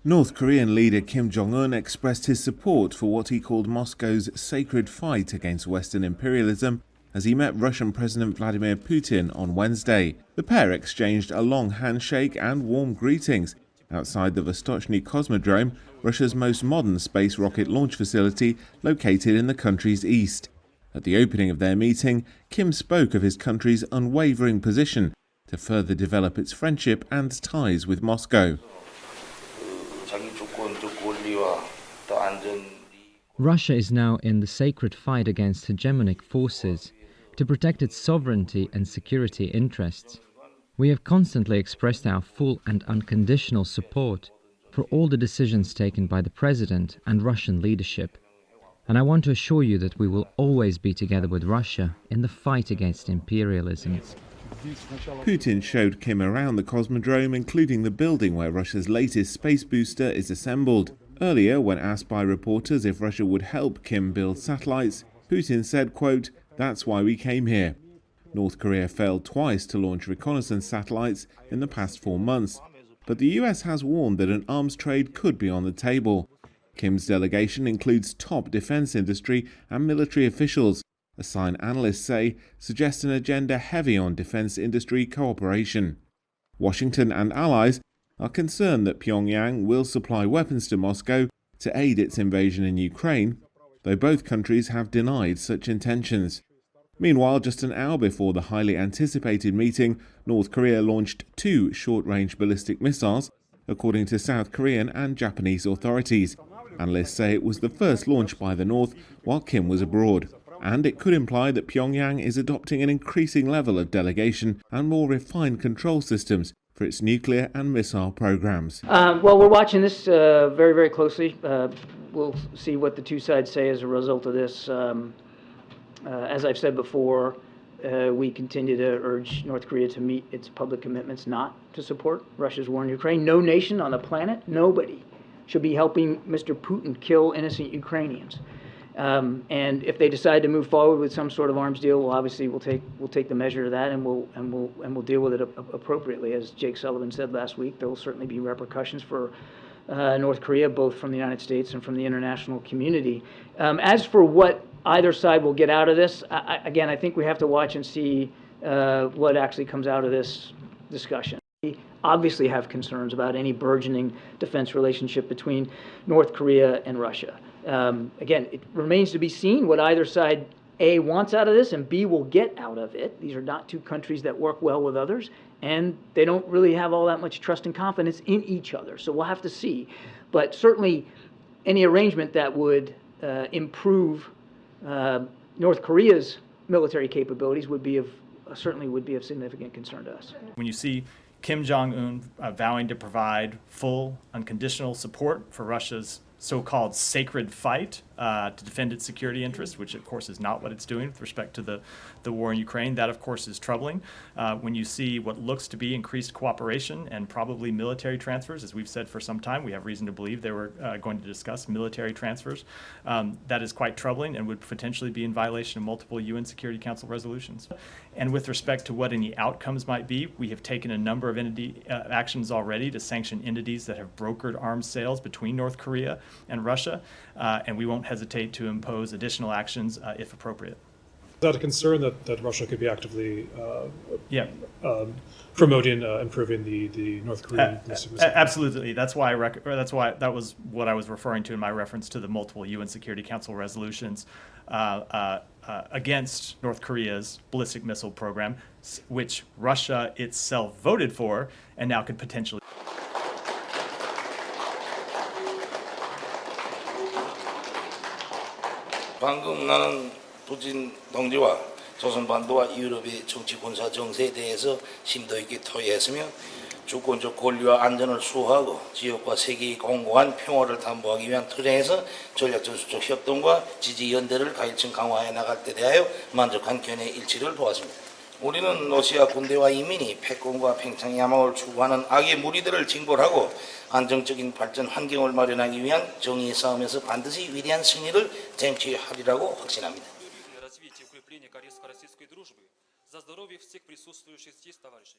North Korean leader Kim Jong expressed his support for what he called Moscow's sacred fight against Western imperialism as he met Russian President Vladimir Putin on Wednesday. The pair exchanged a long handshake and warm greetings outside the Vostochny Cosmodrome, Russia's most modern space rocket launch facility located in the country's east. At the opening of their meeting, Kim spoke of his country's unwavering position to further develop its friendship and ties with Moscow. Russia is now in the sacred fight against hegemonic forces to protect its sovereignty and security interests. We have constantly expressed our full and unconditional support for all the decisions taken by the President and Russian leadership. And I want to assure you that we will always be together with Russia in the fight against imperialism. Putin showed Kim around the Cosmodrome, including the building where Russia's latest space booster is assembled. Earlier, when asked by reporters if Russia would help Kim build satellites, Putin said, quote, "That's why we came here." North Korea failed twice to launch reconnaissance satellites in the past 4 months, but the US has warned that an arms trade could be on the table. Kim's delegation includes top defense industry and military officials. A sign analysts say suggests an agenda heavy on defense industry cooperation. Washington and allies are concerned that Pyongyang will supply weapons to Moscow to aid its invasion in Ukraine, though both countries have denied such intentions. Meanwhile, just an hour before the highly anticipated meeting, North Korea launched 2 short-range ballistic missiles, according to South Korean and Japanese authorities. Analysts say it was the first launch by the North while Kim was abroad, and it could imply that Pyongyang is adopting an increasing level of delegation and more refined control systems for its nuclear and missile programs. Well, we're watching this very, very closely. We'll see what the two sides say as a result of this. As I've said before, we continue to urge North Korea to meet its public commitments not to support Russia's war in Ukraine. No nation on the planet, nobody, should be helping Mr. Putin kill innocent Ukrainians. And if they decide to move forward with some sort of arms deal, well, obviously we'll take the measure of that, and we'll deal with it appropriately. As Jake Sullivan said last week, there will certainly be repercussions for North Korea, both from the United States and from the international community. As for what either side will get out of this, again, I think we have to watch and see what actually comes out of this discussion. We obviously have concerns about any burgeoning defense relationship between North Korea and Russia. Again, it remains to be seen what either side, A, wants out of this, and B, will get out of it. These are not two countries that work well with others, and they don't really have all that much trust and confidence in each other. So we'll have to see. But certainly, any arrangement that would improve North Korea's military capabilities certainly would be of significant concern to us. When you see Kim Jong-un vowing to provide full, unconditional support for Russia's so-called sacred fight to defend its security interests, which of course is not what it's doing with respect to the war in Ukraine. That of course is troubling. When you see what looks to be increased cooperation and probably military transfers, as we've said for some time, we have reason to believe they were going to discuss military transfers. That is quite troubling and would potentially be in violation of multiple UN Security Council resolutions. And with respect to what any outcomes might be, we have taken a number of actions already to sanction entities that have brokered arms sales between North Korea and Russia, and we won't hesitate to impose additional actions if appropriate. Is that a concern that Russia could be actively promoting improving the North Korean missile? Absolutely. That was what I was referring to in my reference to the multiple UN Security Council resolutions against North Korea's ballistic missile program, which Russia itself voted for and now could potentially. 방금 나는 푸틴 동지와 조선반도와 유럽의 정치 군사 정세에 대해서 심도 있게 토의했으며 주권적 권리와 안전을 수호하고 지역과 세계의 공고한 평화를 담보하기 위한 투쟁에서 전략전술적 협동과 지지 연대를 가일층 강화해 나갈 때 대하여 만족한 견해 일치를 보았습니다. 우리는 러시아 군대와 이민이 패권과 팽창 야망을 추구하는 악의 무리들을 징벌하고 안정적인 발전 환경을 마련하기 위한 정의의 싸움에서 반드시 위대한 승리를 쟁취하리라고 확신합니다.